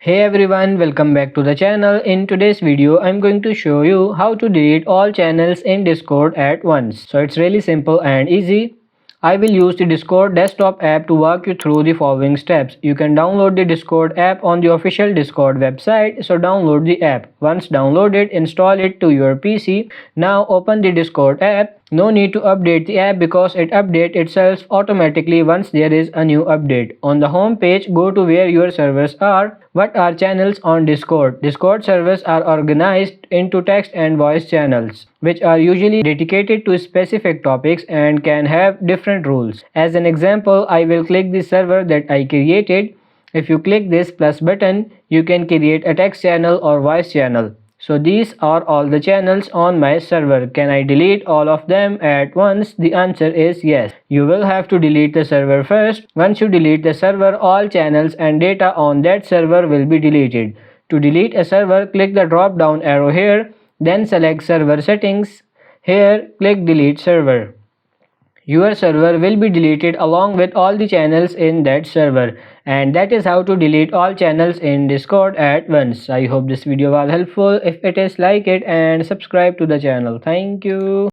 Hey everyone, welcome back to the channel. In today's video, I'm going to show you how to delete all channels in Discord at once. So it's really simple and easy. I will use the Discord desktop app to walk you through the following steps. You can download the Discord app on the official Discord website. So download the app. Once downloaded, install it to your PC. Now open the Discord app. No need to update the app because it updates itself automatically once there is a new update. On the home page, go to where your servers are. What are channels on Discord? Discord servers are organized into text and voice channels, which are usually dedicated to specific topics and can have different rules. As an example, I will click the server that I created. If you click this plus button, you can create a text channel or voice channel. So these are all the channels on my server. Can I delete all of them at once? The answer is yes. You will have to delete the server first. Once you delete the server, all channels and data on that server will be deleted. To delete a server, click the drop down arrow here, then select server settings. Here, click delete server. Your server will be deleted along with all the channels in that server, and that is how to delete all channels in Discord at once. I hope this video was helpful. If it is, like it and subscribe to the channel. Thank you.